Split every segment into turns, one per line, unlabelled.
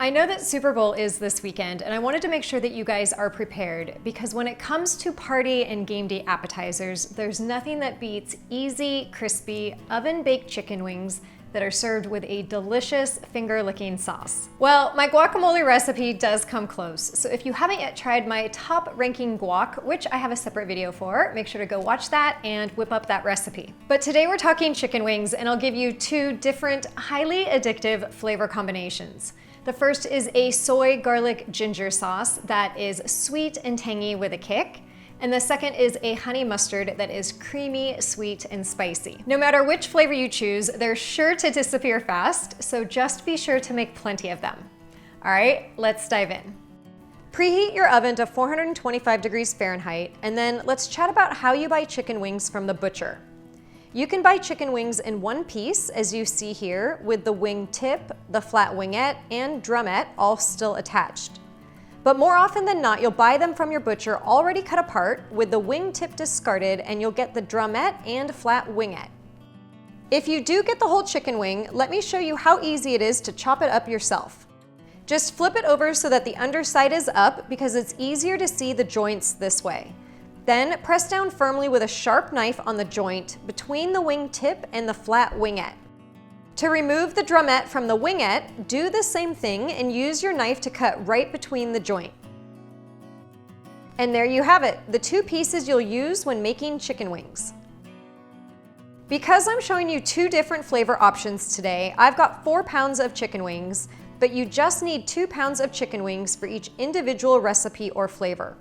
I know that Super Bowl is this weekend, and I wanted to make sure that you guys are prepared because when it comes to party and game day appetizers, there's nothing that beats easy, crispy, oven-baked chicken wings that are served with a delicious finger-licking sauce. Well, my guacamole recipe does come close, so if you haven't yet tried my top-ranking guac, which I have a separate video for, make sure to go watch that and whip up that recipe. But today we're talking chicken wings, and I'll give you two different, highly addictive flavor combinations. The first is a soy garlic ginger sauce that is sweet and tangy with a kick. And the second is a honey mustard that is creamy, sweet, and spicy. No matter which flavor you choose, they're sure to disappear fast, so just be sure to make plenty of them. All right, let's dive in. Preheat your oven to 425 degrees Fahrenheit, and then let's chat about how you buy chicken wings from the butcher. You can buy chicken wings in one piece, as you see here, with the wing tip, the flat wingette, and drumette all still attached. But more often than not, you'll buy them from your butcher already cut apart with the wing tip discarded, and you'll get the drumette and flat wingette. If you do get the whole chicken wing, let me show you how easy it is to chop it up yourself. Just flip it over so that the underside is up because it's easier to see the joints this way. Then press down firmly with a sharp knife on the joint between the wing tip and the flat wingette. To remove the drumette from the wingette, do the same thing and use your knife to cut right between the joint. And there you have it, the two pieces you'll use when making chicken wings. Because I'm showing you two different flavor options today, I've got 4 pounds of chicken wings, but you just need 2 pounds of chicken wings for each individual recipe or flavor.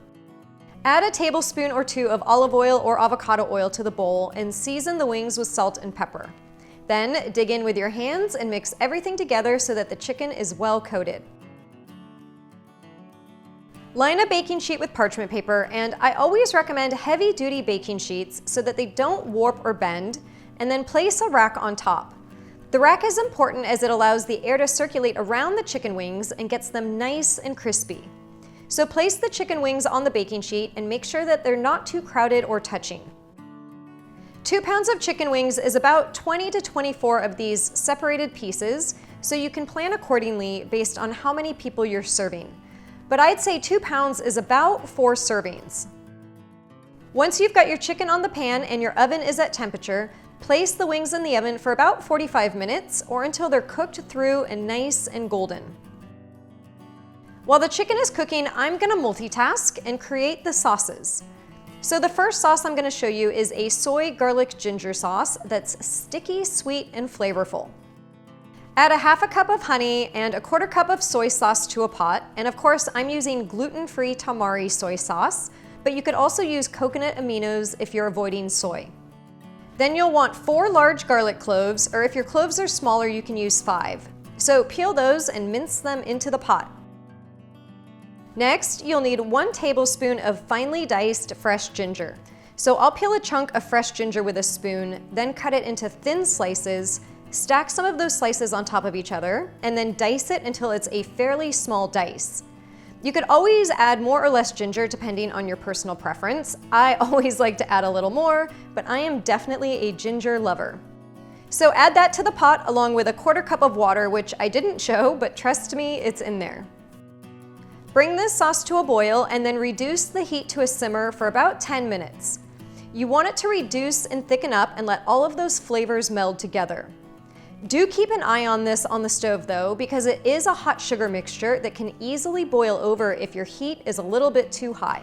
Add a tablespoon or 2 of olive oil or avocado oil to the bowl and season the wings with salt and pepper. Then dig in with your hands and mix everything together so that the chicken is well coated. Line a baking sheet with parchment paper, and I always recommend heavy-duty baking sheets so that they don't warp or bend, and then place a rack on top. The rack is important as it allows the air to circulate around the chicken wings and gets them nice and crispy. So place the chicken wings on the baking sheet and make sure that they're not too crowded or touching. 2 pounds of chicken wings is about 20 to 24 of these separated pieces, so you can plan accordingly based on how many people you're serving. But I'd say 2 pounds is about 4 servings. Once you've got your chicken on the pan and your oven is at temperature, place the wings in the oven for about 45 minutes or until they're cooked through and nice and golden. While the chicken is cooking, I'm gonna multitask and create the sauces. So the first sauce I'm gonna show you is a soy garlic ginger sauce that's sticky, sweet, and flavorful. Add a half a cup of honey and a 1/4 cup of soy sauce to a pot, and of course I'm using gluten-free tamari soy sauce, but you could also use coconut aminos if you're avoiding soy. Then you'll want 4 large garlic cloves, or if your cloves are smaller you can use 5. So peel those and mince them into the pot. Next, you'll need 1 tablespoon of finely diced fresh ginger. So I'll peel a chunk of fresh ginger with a spoon, then cut it into thin slices, stack some of those slices on top of each other, and then dice it until it's a fairly small dice. You could always add more or less ginger depending on your personal preference. I always like to add a little more, but I am definitely a ginger lover. So add that to the pot along with a 1/4 cup of water, which I didn't show, but trust me, it's in there. Bring this sauce to a boil and then reduce the heat to a simmer for about 10 minutes. You want it to reduce and thicken up and let all of those flavors meld together. Do keep an eye on this on the stove though, because it is a hot sugar mixture that can easily boil over if your heat is a little bit too high.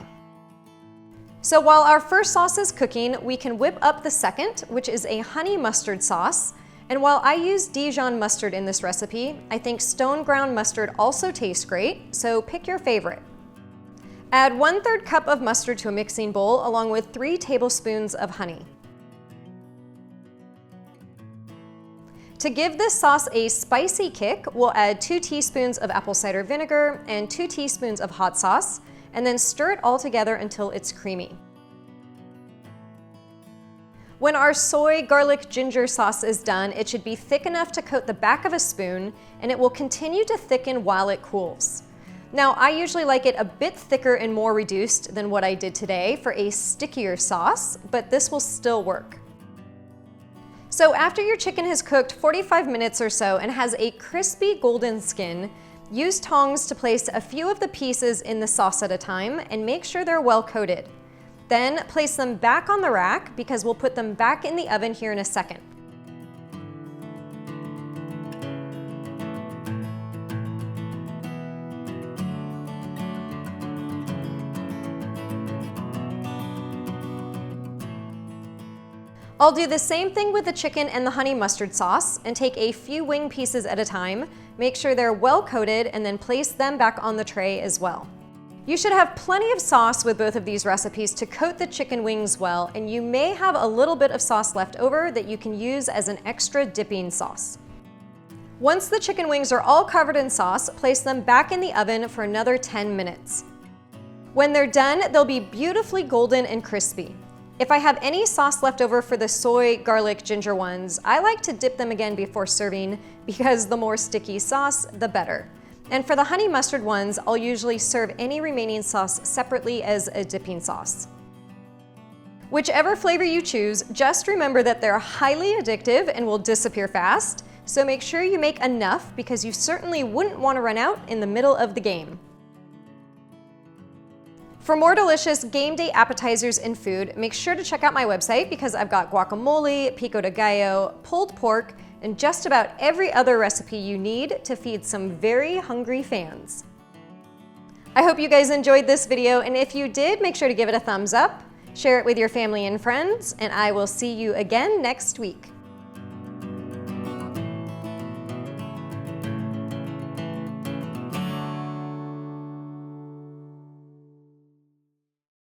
So while our first sauce is cooking, we can whip up the second, which is a honey mustard sauce. And while I use Dijon mustard in this recipe, I think stone ground mustard also tastes great, so pick your favorite. Add 1/3 cup of mustard to a mixing bowl along with 3 tablespoons of honey. To give this sauce a spicy kick, we'll add 2 teaspoons of apple cider vinegar and 2 teaspoons of hot sauce, and then stir it all together until it's creamy. When our soy garlic ginger sauce is done, it should be thick enough to coat the back of a spoon, and it will continue to thicken while it cools. Now, I usually like it a bit thicker and more reduced than what I did today for a stickier sauce, but this will still work. So after your chicken has cooked 45 minutes or so and has a crispy golden skin, Use tongs to place a few of the pieces in the sauce at a time and make sure they're well coated. Then place them back on the rack because we'll put them back in the oven here in a second. I'll do the same thing with the chicken and the honey mustard sauce and take a few wing pieces at a time, make sure they're well coated, and then place them back on the tray as well. You should have plenty of sauce with both of these recipes to coat the chicken wings well, and you may have a little bit of sauce left over that you can use as an extra dipping sauce. Once the chicken wings are all covered in sauce, place them back in the oven for another 10 minutes. When they're done, they'll be beautifully golden and crispy. If I have any sauce left over for the soy, garlic, ginger ones, I like to dip them again before serving because the more sticky sauce, the better. And for the honey mustard ones, I'll usually serve any remaining sauce separately as a dipping sauce. Whichever flavor you choose, just remember that they're highly addictive and will disappear fast, so make sure you make enough because you certainly wouldn't want to run out in the middle of the game. For more delicious game day appetizers and food, make sure to check out my website because I've got guacamole, pico de gallo, pulled pork, and just about every other recipe you need to feed some very hungry fans. I hope you guys enjoyed this video, and if you did, make sure to give it a thumbs up, share it with your family and friends, and I will see you again next week.